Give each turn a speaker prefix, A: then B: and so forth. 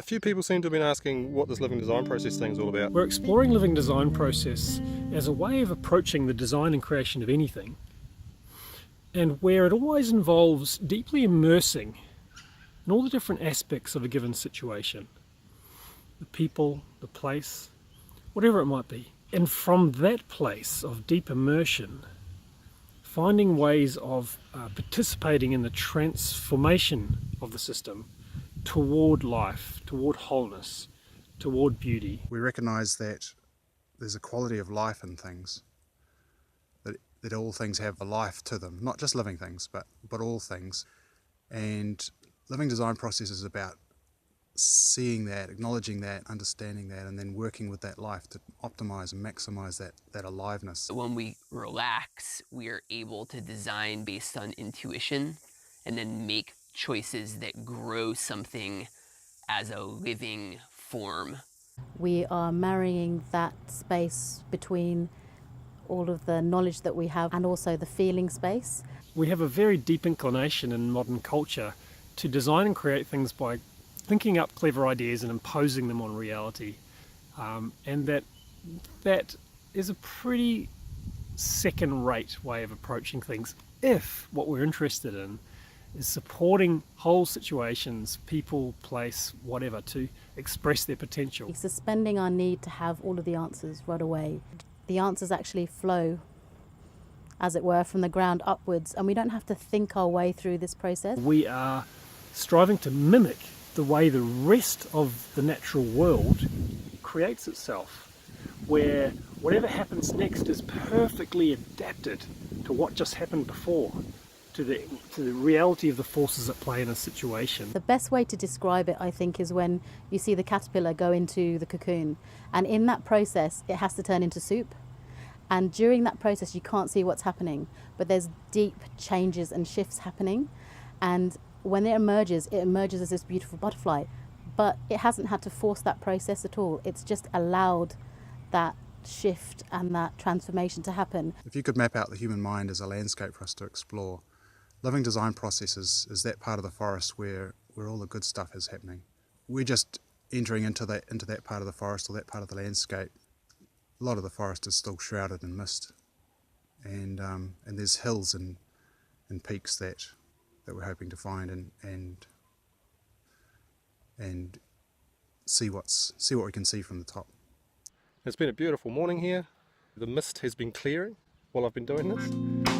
A: A few people seem to have been asking what this living design process thing is all about.
B: We're exploring living design process as a way of approaching the design and creation of anything, and where it always involves deeply immersing in all the different aspects of a given situation. The people, the place, whatever it might be. And from that place of deep immersion, finding ways of participating in the transformation of the system toward life, toward wholeness, toward beauty.
C: We recognise that there's a quality of life in things, that all things have a life to them, not just living things, but all things. And living design process is about seeing that, acknowledging that, understanding that, and then working with that life to optimise and maximise that aliveness.
D: When we relax, we are able to design based on intuition and then make choices that grow something as a living form.
E: We are marrying that space between all of the knowledge that we have and also the feeling space.
B: We have a very deep inclination in modern culture to design and create things by thinking up clever ideas and imposing them on reality. And that is a pretty second-rate way of approaching things if what we're interested in is supporting whole situations, people, place, whatever, to express their potential.
E: Suspending our need to have all of the answers right away. The answers actually flow, as it were, from the ground upwards, and we don't have to think our way through this process.
B: We are striving to mimic the way the rest of the natural world creates itself, where whatever happens next is perfectly adapted to what just happened before, to the reality of the forces at play in a situation.
E: The best way to describe it, I think, is when you see the caterpillar go into the cocoon, and in that process it has to turn into soup, and during that process you can't see what's happening, but there's deep changes and shifts happening, and when it emerges as this beautiful butterfly, but it hasn't had to force that process at all. It's just allowed that shift and that transformation to happen.
C: If you could map out the human mind as a landscape for us to explore, living design process is that part of the forest where all the good stuff is happening. We're just entering into that part of the forest or that part of the landscape. A lot of the forest is still shrouded in mist, and there's hills and peaks that we're hoping to find and see what we can see from the top.
A: It's been a beautiful morning here. The mist has been clearing while I've been doing this.